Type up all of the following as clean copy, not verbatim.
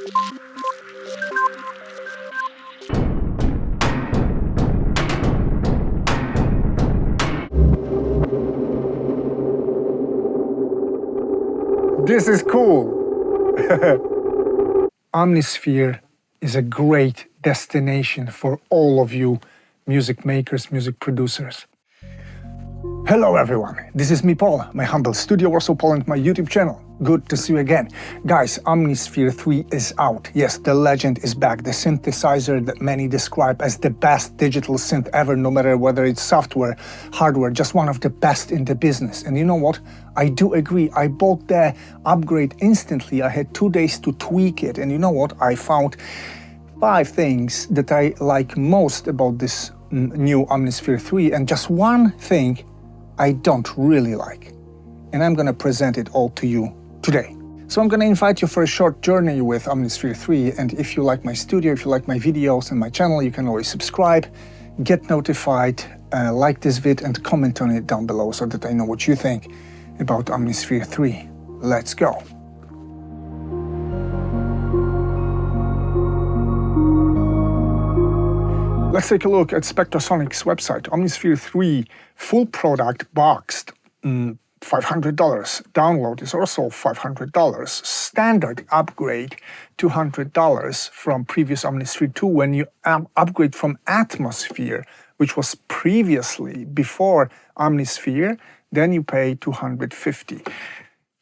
This is cool! Omnisphere is a great destination for all of you music makers, music producers. Hello everyone, this is me Paul, my humble Studio Warsaw Poland, my YouTube channel. Good to see you again. Guys, Omnisphere 3 is out. Yes, the legend is back, the synthesizer that many describe as the best digital synth ever, no matter whether it's software, hardware, just one of the best in the business. And you know what? I do agree. I bought the upgrade instantly. I had 2 days to tweak it. And you know what? I found 5 things that I like most about this new Omnisphere 3 and just one thing I don't really like. And I'm gonna present it all to you today. So I'm gonna invite you for a short journey with Omnisphere 3, and if you like my studio, if you like my videos and my channel, you can always subscribe, get notified, like this vid and comment on it down below so that I know what you think about Omnisphere 3. Let's go. Let's take a look at Spectrasonic's website. Omnisphere 3 full product boxed, $500. Download is also $500. Standard upgrade, $200 from previous Omnisphere 2. When you upgrade from Atmosphere, which was previously before Omnisphere, then you pay $250.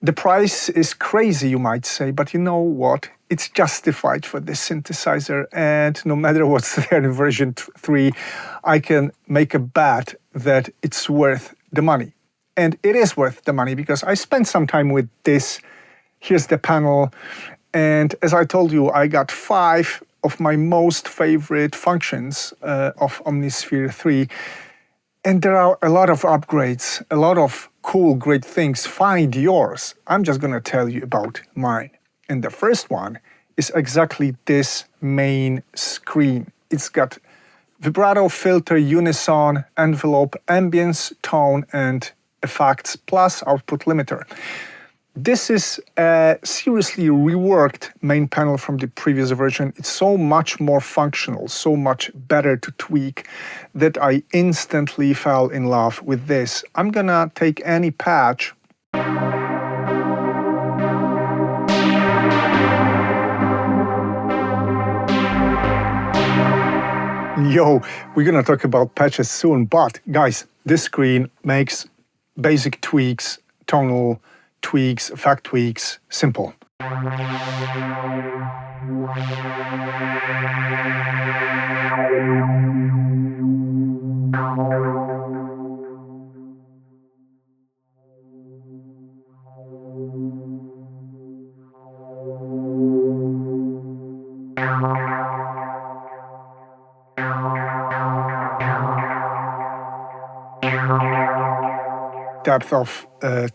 The price is crazy, you might say, but you know what? It's justified for this synthesizer, and no matter what's there in version 3, I can make a bet that it's worth the money. And it is worth the money because I spent some time with this. Here's the panel, and as I told you, I got 5 of my most favorite functions of Omnisphere 3. And there are a lot of upgrades, a lot of cool, great things. Find yours. I'm just gonna tell you about mine. And the first one is exactly this main screen. It's got vibrato, filter, unison, envelope, ambience, tone, and effects, plus output limiter. This is a seriously reworked main panel from the previous version. It's so much more functional, so much better to tweak, that I instantly fell in love with this. I'm gonna take any patch. Yo, we're gonna talk about patches soon, but guys, this screen makes basic tweaks, tonal tweaks, effect tweaks, simple. Depth of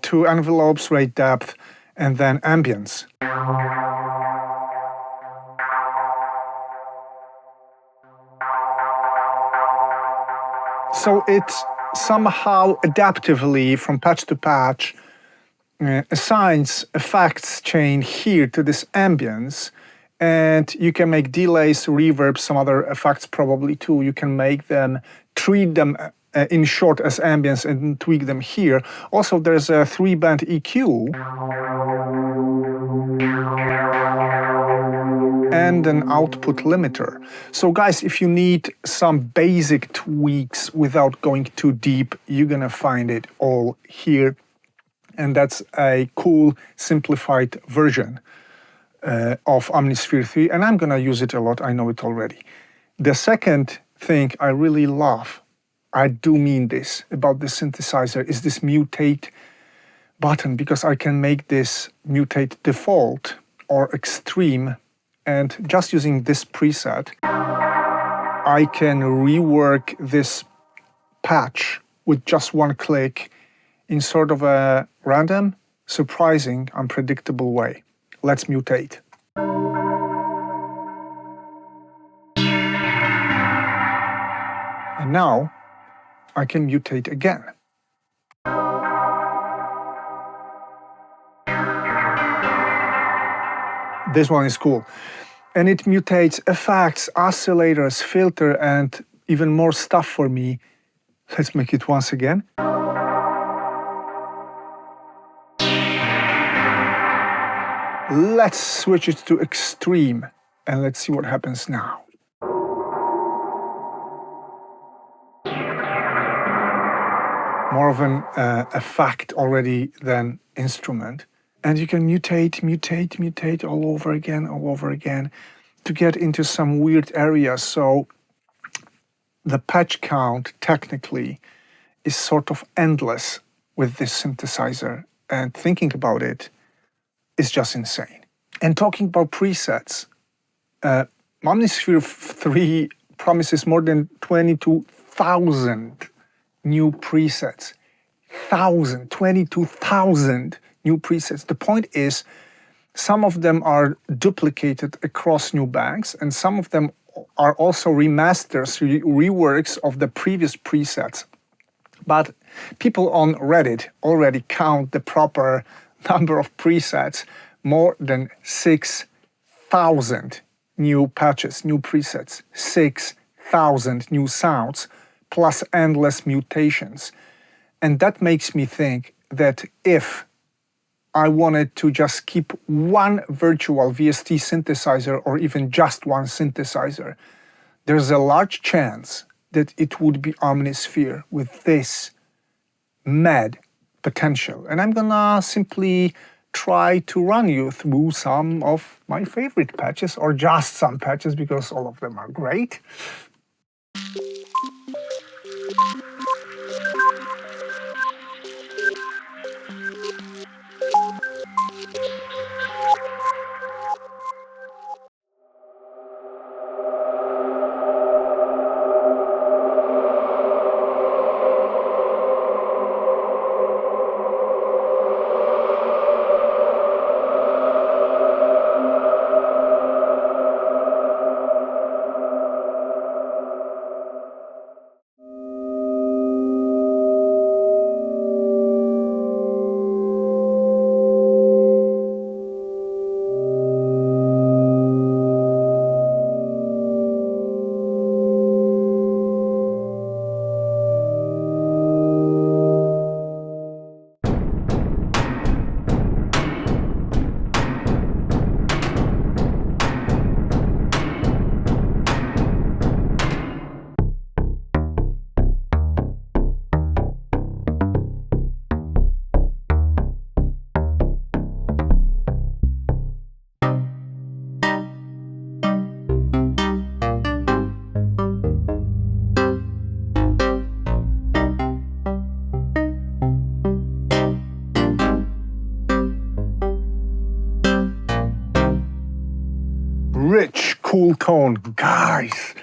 2 envelopes, rate depth, and then ambience. So it somehow adaptively, from patch to patch, assigns effects chain here to this ambience, and you can make delays, reverb, some other effects probably too. You can make them, treat them in short as ambience and tweak them here. Also, there's a 3-band EQ and an output limiter. So guys, if you need some basic tweaks without going too deep, you're gonna find it all here. And that's a cool, simplified version of Omnisphere 3, and I'm gonna use it a lot, I know it already. The second thing I really love, I do mean this, about this synthesizer, is this mutate button, because I can make this mutate default or extreme, and just using this preset, I can rework this patch with just one click in sort of a random, surprising, unpredictable way. Let's mutate. And now I can mutate again. This one is cool. And it mutates effects, oscillators, filter, and even more stuff for me. Let's make it once again. Let's switch it to extreme and let's see what happens now. More of an effect already than instrument. And you can mutate all over again to get into some weird areas. So the patch count technically is sort of endless with this synthesizer. And thinking about it is just insane. And talking about presets, Omnisphere 3 promises more than 22,000 new presets. 22,000 new presets. The point is, some of them are duplicated across new banks, and some of them are also remasters, reworks of the previous presets. But people on Reddit already count the proper number of presets, more than 6,000 new patches, new presets, 6,000 new sounds, plus endless mutations. And that makes me think that if I wanted to just keep one virtual VST synthesizer or even just one synthesizer, there's a large chance that it would be Omnisphere with this mad potential. And I'm gonna simply try to run you through some of my favorite patches, or just some patches, because all of them are great. Rich, cool tone, guys.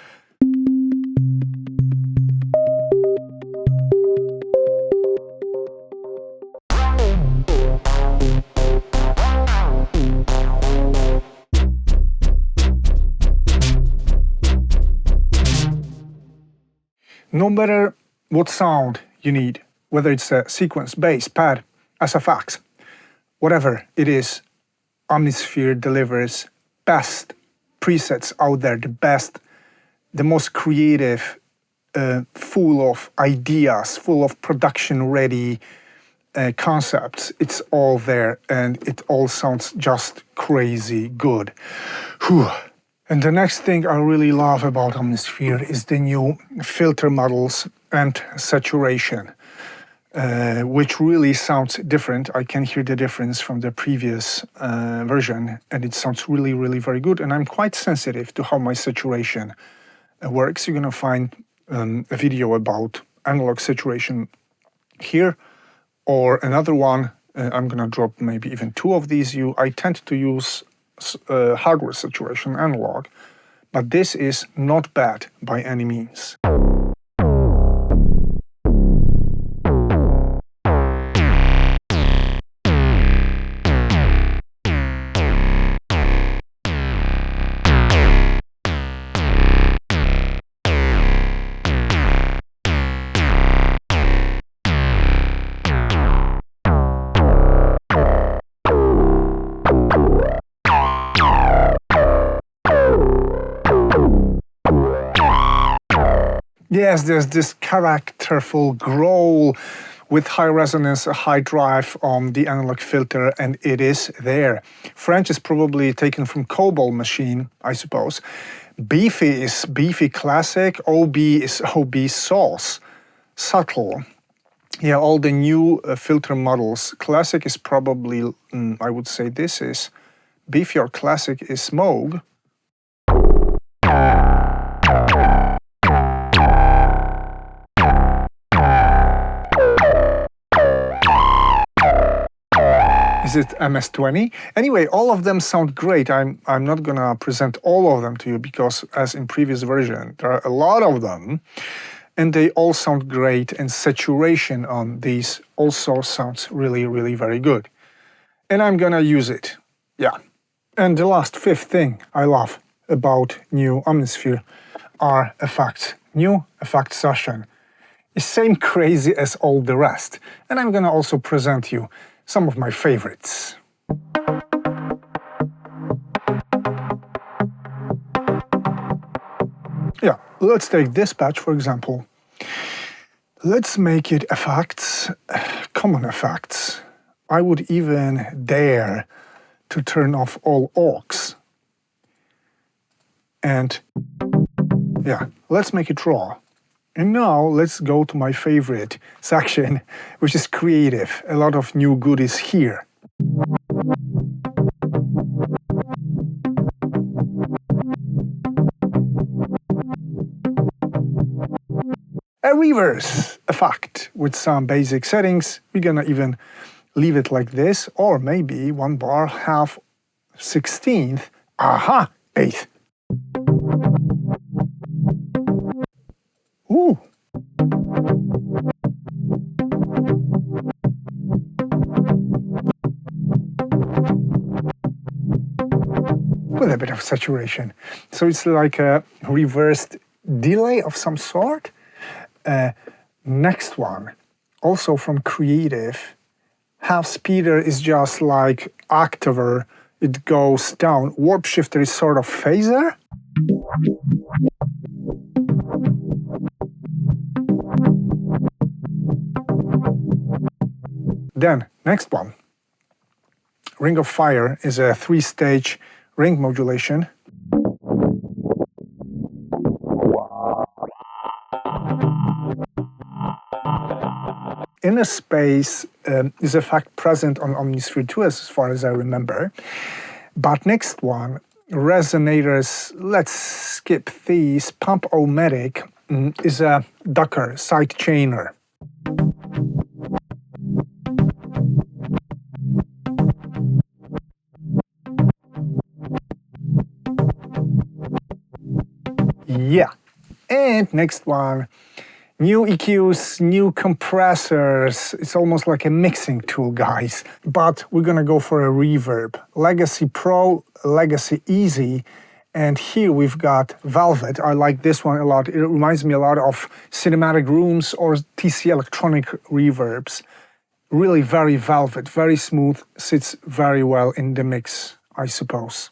No matter what sound you need, whether it's a sequence, bass, pad, SFX, whatever it is, Omnisphere delivers best presets out there, the best, the most creative, full of ideas, full of production-ready concepts. It's all there, and it all sounds just crazy good. Whew. And the next thing I really love about Omnisphere is the new filter models and saturation, which really sounds different. I can hear the difference from the previous version, and it sounds really, really very good. And I'm quite sensitive to how my saturation works. You're gonna find a video about analog saturation here, or another one. I'm gonna drop maybe even two of these. I tend to use hardware saturation analog, but this is not bad by any means. Yes, there's this characterful growl with high resonance, a high drive on the analog filter, and it is there. French is probably taken from COBOL machine, I suppose. Beefy is beefy classic, OB is OB sauce. Subtle. Yeah, all the new filter models. Classic is probably, I would say this is. Beefy or classic is Moog. Is it MS-20? Anyway, all of them sound great. I'm not gonna present all of them to you because, as in previous version, there are a lot of them, and they all sound great, and saturation on these also sounds really, really very good. And I'm gonna use it. Yeah. And the last fifth thing I love about new Omnisphere are effects. New effect session is same crazy as all the rest. And I'm gonna also present you some of my favorites. Yeah, let's take this patch for example. Let's make it effects, common effects. I would even dare to turn off all aux. And yeah, let's make it raw. And now let's go to my favorite section, which is creative. A lot of new goodies here. A reverse effect with some basic settings. We're gonna even leave it like this, or maybe 1 bar, half 16th, aha, 8th. Ooh. With a bit of saturation. So it's like a reversed delay of some sort. Next one, also from Creative. Half speeder is just like octaver, it goes down. Warp shifter is sort of phaser. Then, next one. Ring of Fire is a 3-stage ring modulation. Inner space is a fact present on Omnisphere 2 as far as I remember. But next one, resonators, let's skip these. Pump-O-Matic is a ducker, side chainer. Yeah. And next one, new EQs, new compressors. It's almost like a mixing tool, guys. But we're gonna go for a reverb. Legacy Pro, Legacy Easy. And here we've got Velvet. I like this one a lot. It reminds me a lot of Cinematic Rooms or TC Electronic reverbs. Really very velvet, very smooth, sits very well in the mix, I suppose.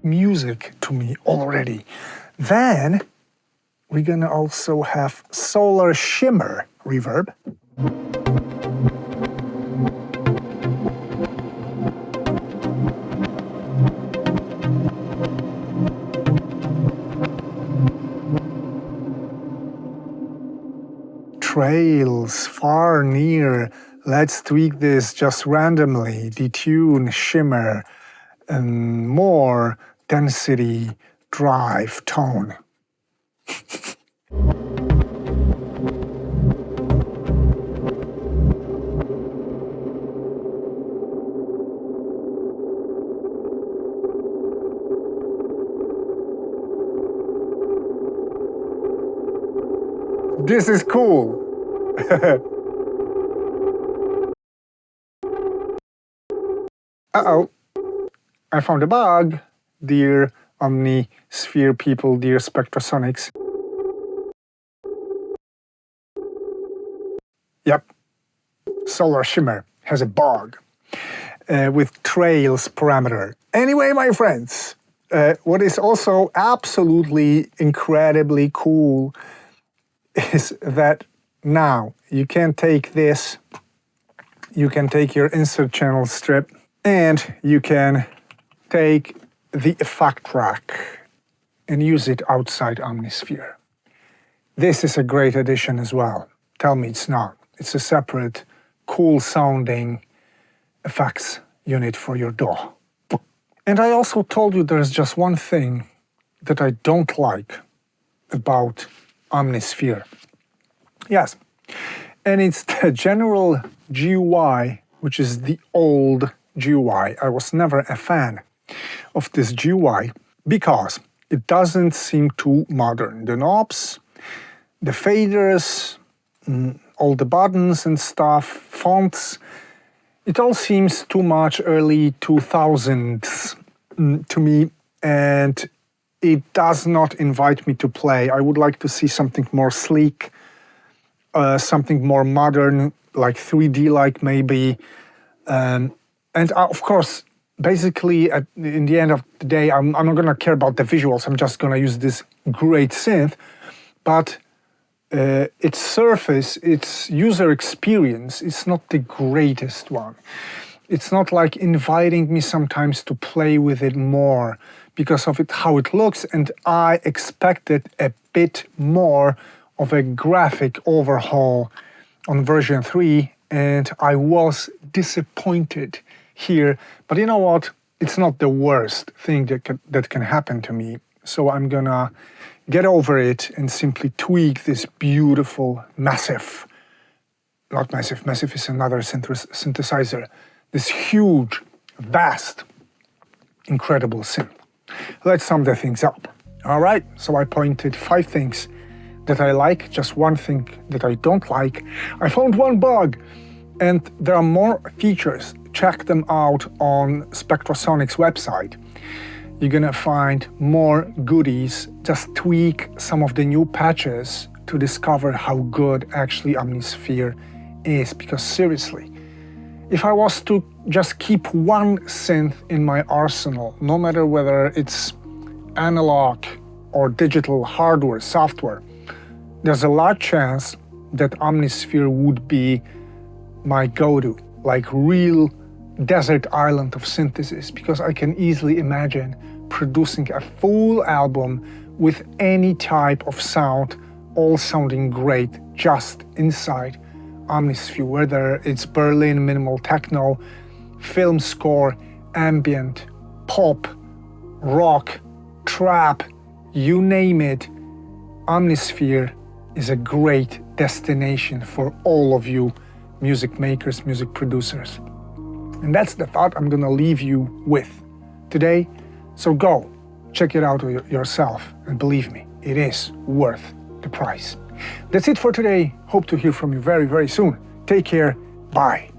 Music to me already. Then we're gonna also have Solar Shimmer reverb. Trails, far, near. Let's tweak this just randomly. Detune, shimmer, and more density, drive, tone. This is cool. Uh-oh. I found a bug, dear Omnisphere people, dear Spectrasonics. Yep, Solar Shimmer has a bug with trails parameter. Anyway, my friends, what is also absolutely incredibly cool is that now you can take this, you can take your insert channel strip, and you can take the effect rack and use it outside Omnisphere. This is a great addition as well. Tell me it's not. It's a separate, cool sounding effects unit for your DAW. And I also told you there's just one thing that I don't like about Omnisphere. Yes, and it's the general GUI, which is the old GUI. I was never a fan of this GUI because it doesn't seem too modern. The knobs, the faders, all the buttons and stuff, fonts, it all seems too much early 2000s to me, and it does not invite me to play. I would like to see something more sleek, something more modern, like 3D-like maybe. And of course, basically, in the end of the day, I'm not going to care about the visuals. I'm just going to use this great synth. But its surface, its user experience, is not the greatest one. It's not like inviting me sometimes to play with it more because of how it looks, and I expected a bit more of a graphic overhaul on version 3, and I was disappointed here. But you know what? It's not the worst thing that can happen to me. So I'm gonna get over it and simply tweak this beautiful, massive, not massive, massive is another synthesizer, this huge, vast, incredible synth. Let's sum the things up. All right, so I pointed 5 things that I like, just one thing that I don't like. I found one bug, and there are more features. Check them out on Spectrasonic's website. You're gonna find more goodies. Just tweak some of the new patches to discover how good actually Omnisphere is. Because seriously, if I was to just keep one synth in my arsenal, no matter whether it's analog or digital hardware, software, there's a large chance that Omnisphere would be my go-to, like real desert island of synthesis, because I can easily imagine producing a full album with any type of sound, all sounding great just inside Omnisphere, whether it's Berlin minimal techno, film score, ambient, pop, rock, trap, you name it. Omnisphere is a great destination for all of you music makers, music producers. And that's the thought I'm gonna leave you with today. So go, check it out yourself, and believe me, it is worth the price. That's it for today. Hope to hear from you very, very soon. Take care. Bye.